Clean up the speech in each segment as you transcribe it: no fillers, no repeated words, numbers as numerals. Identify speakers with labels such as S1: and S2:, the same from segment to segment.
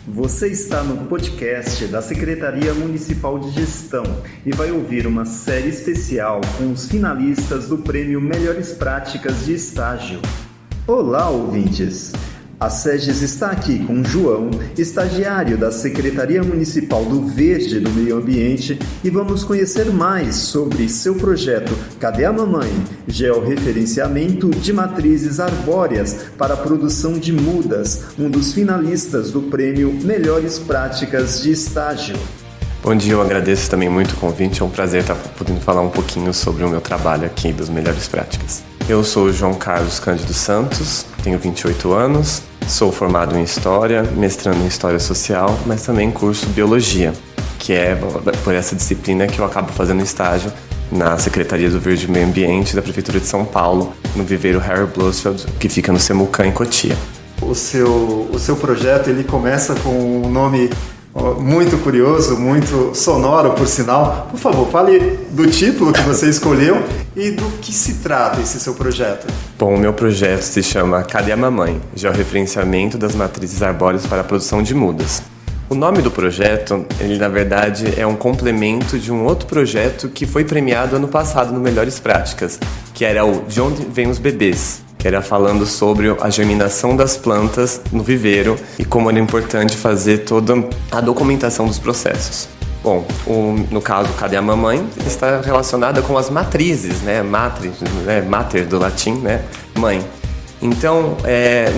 S1: Você está no podcast da Secretaria Municipal de Gestão e vai ouvir uma série especial com os finalistas do Prêmio Melhores Práticas de Estágio. Olá, ouvintes! A SEGES está aqui com João, estagiário da Secretaria Municipal do Verde do Meio Ambiente, e vamos conhecer mais sobre seu projeto Cadê a Mamãe? Georreferenciamento de matrizes arbóreas para a produção de mudas, um dos finalistas do Prêmio Melhores Práticas de Estágio.
S2: Bom dia, eu agradeço também muito o convite, é um prazer estar podendo falar um pouquinho sobre o meu trabalho aqui das Melhores Práticas. Eu sou o João Carlos Cândido Santos, tenho 28 anos, sou formado em História, mestrando em História Social, mas também curso Biologia, que é por essa disciplina que eu acabo fazendo estágio na Secretaria do Verde e Meio Ambiente da Prefeitura de São Paulo, no viveiro Harry Blossfeld, que fica no Semucan, em Cotia.
S3: O seu projeto ele começa com um nome muito curioso, muito sonoro, por sinal. Por favor, fale do título que você escolheu e do que se trata esse seu projeto.
S2: Bom, o meu projeto se chama Cadê a Mamãe? Georreferenciamento das matrizes arbóreas para a produção de mudas. O nome do projeto, ele na verdade é um complemento de um outro projeto que foi premiado ano passado no Melhores Práticas, que era o De Onde Vêm os Bebês, que era falando sobre a germinação das plantas no viveiro e como era importante fazer toda a documentação dos processos. Bom, no caso Cadê a Mamãe? Está relacionada com as matrizes, né? Mater do latim, né? Mãe. Então,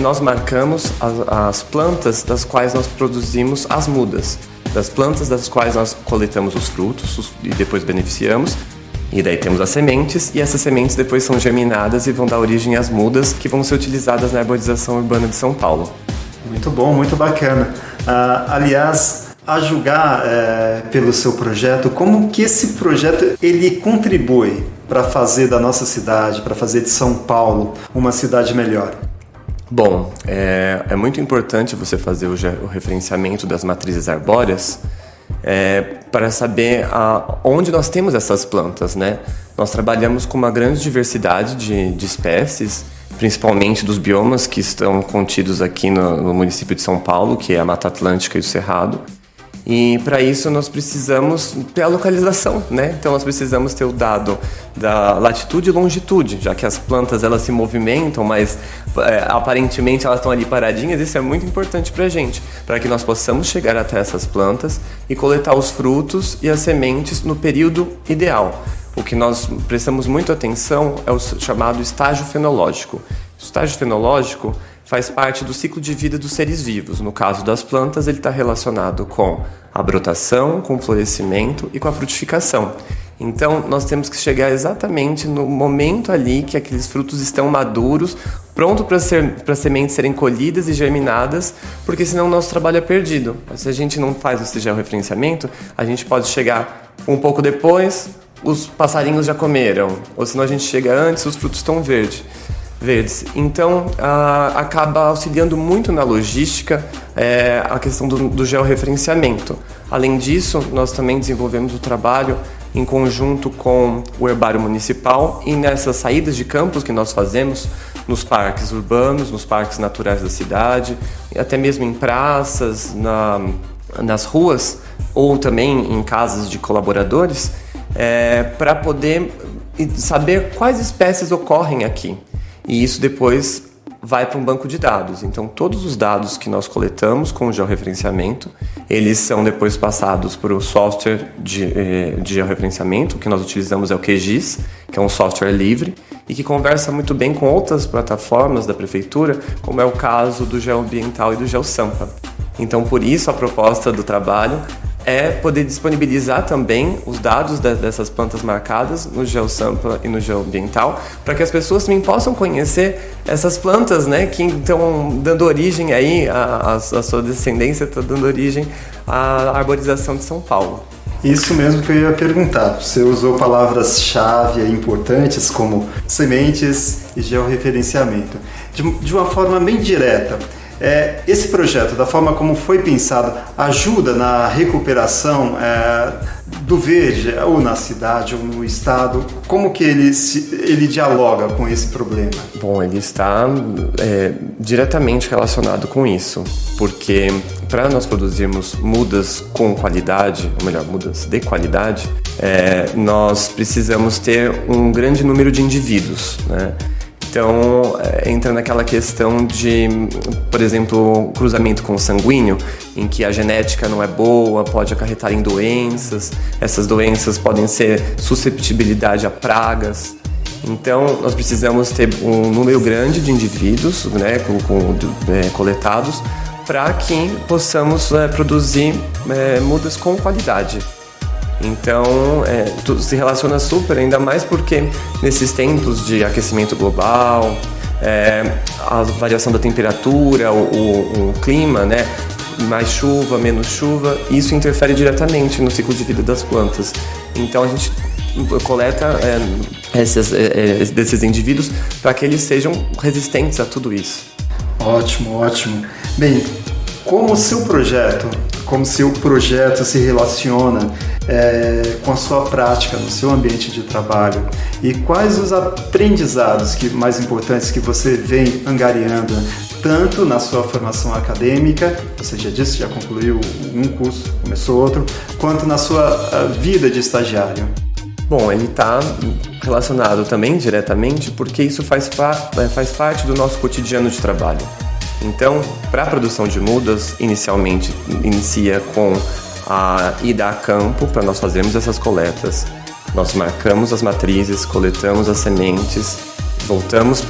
S2: nós marcamos as plantas das quais nós produzimos as mudas, das plantas das quais nós coletamos os frutos e depois beneficiamos. E daí temos as sementes, e essas sementes depois são germinadas e vão dar origem às mudas que vão ser utilizadas na arborização urbana de São Paulo.
S3: Muito bom, muito bacana. Aliás, a julgar pelo seu projeto, como que esse projeto ele contribui para fazer da nossa cidade, para fazer de São Paulo uma cidade melhor?
S2: Bom, é muito importante você fazer o referenciamento das matrizes arbóreas para saber onde nós temos essas plantas, né? Nós trabalhamos com uma grande diversidade de espécies, principalmente dos biomas que estão contidos aqui no município de São Paulo, que é a Mata Atlântica e o Cerrado. E para isso nós precisamos ter a localização, né? Então nós precisamos ter o dado da latitude e longitude, já que as plantas elas se movimentam, mas aparentemente elas estão ali paradinhas. Isso é muito importante para a gente, para que nós possamos chegar até essas plantas e coletar os frutos e as sementes no período ideal. O que nós prestamos muita atenção é o chamado estágio fenológico. O estágio fenológico faz parte do ciclo de vida dos seres vivos. No caso das plantas, ele está relacionado com a brotação, com o florescimento e com a frutificação. Então, nós temos que chegar exatamente no momento ali que aqueles frutos estão maduros, pronto para as sementes serem colhidas e germinadas, porque senão o nosso trabalho é perdido. Se a gente não faz esse georreferenciamento, a gente pode chegar um pouco depois, os passarinhos já comeram, ou senão a gente chega antes, os frutos estão verdes. Então, acaba auxiliando muito na logística a questão do georreferenciamento. Além disso, nós também desenvolvemos o trabalho em conjunto com o Herbário Municipal e nessas saídas de campos que nós fazemos nos parques urbanos, nos parques naturais da cidade, e até mesmo em praças, nas ruas ou também em casas de colaboradores, para poder saber quais espécies ocorrem aqui. E isso depois vai para um banco de dados. Então, todos os dados que nós coletamos com o georreferenciamento, eles são depois passados para o software de georreferenciamento. O que nós utilizamos é o QGIS, que é um software livre e que conversa muito bem com outras plataformas da prefeitura, como é o caso do GeoAmbiental e do GeoSampa. Então, por isso, a proposta do trabalho é poder disponibilizar também os dados dessas plantas marcadas no GeoSampa e no GeoAmbiental, para que as pessoas também possam conhecer essas plantas, né, que estão dando origem aí, a sua descendência está dando origem à arborização de São Paulo.
S3: Isso mesmo que eu ia perguntar. Você usou palavras-chave importantes como sementes e georreferenciamento. De uma forma bem direta, Esse projeto, da forma como foi pensado, ajuda na recuperação do verde, ou na cidade, ou no estado? Como que ele dialoga com esse problema?
S2: Bom, ele está diretamente relacionado com isso, porque para nós produzirmos mudas com qualidade, ou melhor, mudas de qualidade, nós precisamos ter um grande número de indivíduos, né? Então, entra naquela questão de, por exemplo, cruzamento consanguíneo, em que a genética não é boa, pode acarretar em doenças. Essas doenças podem ser susceptibilidade a pragas. Então, nós precisamos ter um número grande de indivíduos, né, coletados, para que possamos produzir mudas com qualidade. Então, tudo se relaciona super, ainda mais porque nesses tempos de aquecimento global, a variação da temperatura, o clima, né, mais chuva, menos chuva, isso interfere diretamente no ciclo de vida das plantas. Então, a gente coleta desses indivíduos para que eles sejam resistentes a tudo isso.
S3: Ótimo, ótimo. Bem, como o seu projeto se relaciona com a sua prática no seu ambiente de trabalho e quais os aprendizados mais importantes que você vem angariando, tanto na sua formação acadêmica, você já disse, já concluiu um curso, começou outro, quanto na sua vida de estagiário?
S2: Bom, ele está relacionado também diretamente porque isso faz parte do nosso cotidiano de trabalho. Então, para a produção de mudas, inicialmente inicia com a ida a campo para nós fazermos essas coletas. Nós marcamos as matrizes, coletamos as sementes, voltamos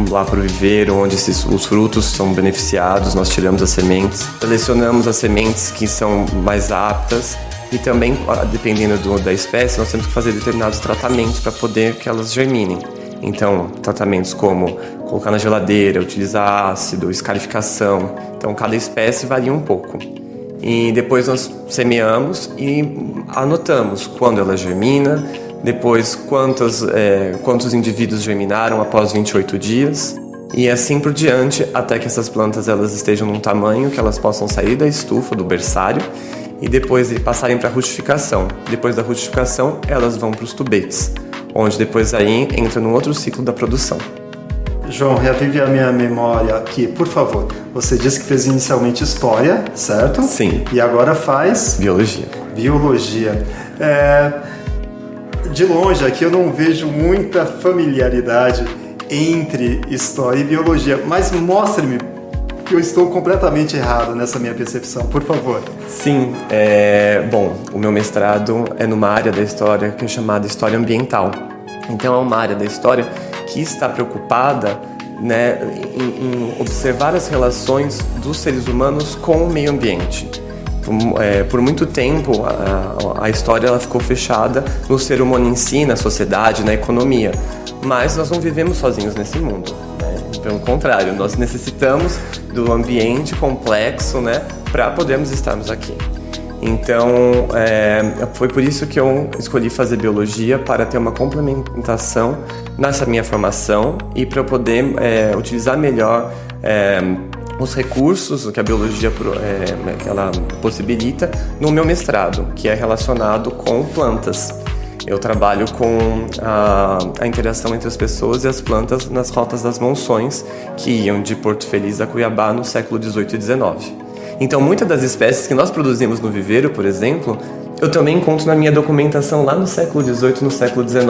S2: lá para o viveiro, onde os frutos são beneficiados, nós tiramos as sementes, selecionamos as sementes que são mais aptas e também, dependendo da espécie, nós temos que fazer determinados tratamentos para poder que elas germinem. Então, tratamentos como colocar na geladeira, utilizar ácido, escarificação. Então, cada espécie varia um pouco. E depois nós semeamos e anotamos quando ela germina, depois quantos indivíduos germinaram após 28 dias e assim por diante, até que essas plantas elas estejam num tamanho que elas possam sair da estufa, do berçário, e depois de passarem para a rutificação. Depois da rutificação, elas vão para os tubetes, onde depois aí entra num outro ciclo da produção.
S3: João, reavive a minha memória aqui, por favor. Você disse que fez inicialmente História, certo?
S2: Sim.
S3: E agora faz?
S2: Biologia.
S3: Biologia. De longe aqui eu não vejo muita familiaridade entre História e Biologia, mas mostre-me que eu estou completamente errado nessa minha percepção, por favor.
S2: Sim, bom, o meu mestrado é numa área da história que é chamada História Ambiental. Então é uma área da história que está preocupada, né, em observar as relações dos seres humanos com o meio ambiente. Por muito tempo, a história ela ficou fechada no ser humano em si, na sociedade, na economia. Mas nós não vivemos sozinhos nesse mundo, né? Pelo contrário, nós necessitamos do ambiente complexo, né, para podermos estarmos aqui. Então, foi por isso que eu escolhi fazer biologia, para ter uma complementação nessa minha formação e para poder utilizar melhor os recursos que a biologia que ela possibilita no meu mestrado, que é relacionado com plantas. Eu trabalho com a interação entre as pessoas e as plantas nas rotas das monções que iam de Porto Feliz a Cuiabá no século XVIII e XIX. Então, muitas das espécies que nós produzimos no viveiro, por exemplo, eu também encontro na minha documentação lá no século XVIII e no século XIX.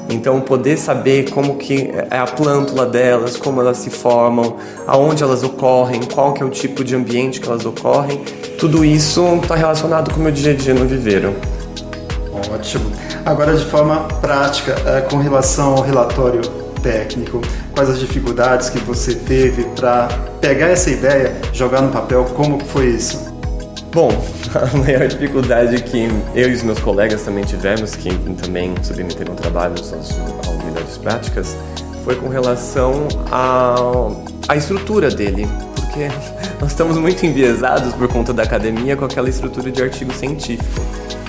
S2: Então, poder saber como que é a plântula delas, como elas se formam, aonde elas ocorrem, qual que é o tipo de ambiente que elas ocorrem, tudo isso está relacionado com o meu dia a dia no viveiro.
S3: Ótimo. Agora, de forma prática, com relação ao relatório técnico, quais as dificuldades que você teve para pegar essa ideia, jogar no papel, como foi isso?
S2: Bom, a maior dificuldade que eu e os meus colegas também tivemos, que também submeteram trabalhos às unidades práticas, foi com relação à estrutura dele, porque nós estamos muito enviesados por conta da academia com aquela estrutura de artigo científico.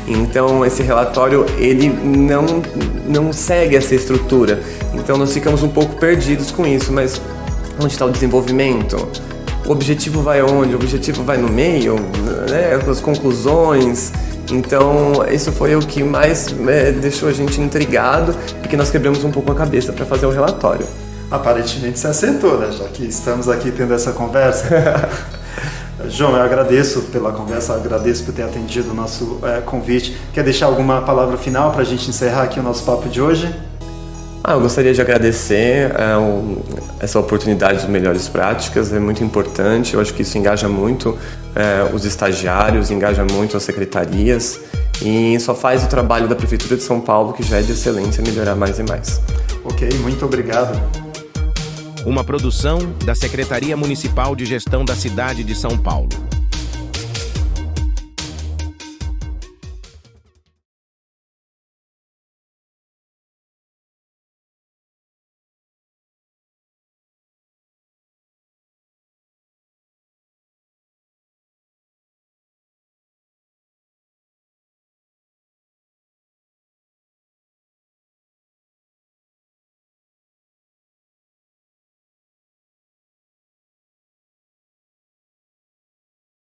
S2: Então, esse relatório, ele não segue essa estrutura. Então, nós ficamos um pouco perdidos com isso. Mas onde está o desenvolvimento? o objetivo vai onde? O objetivo vai no meio, né? As conclusões. Então, isso foi o que mais deixou a gente intrigado, porque nós quebramos um pouco a cabeça para fazer o relatório.
S3: Aparentemente você acertou, né? Já que estamos aqui tendo essa conversa. João, eu agradeço pela conversa, agradeço por ter atendido o nosso convite. Quer deixar alguma palavra final para a gente encerrar aqui o nosso papo de hoje?
S2: Eu gostaria de agradecer essa oportunidade de melhores práticas, é muito importante, eu acho que isso engaja muito os estagiários, engaja muito as secretarias e só faz o trabalho da Prefeitura de São Paulo, que já é de excelência, melhorar mais e mais.
S3: Ok, muito obrigado.
S4: Uma produção da Secretaria Municipal de Gestão da Cidade de São Paulo.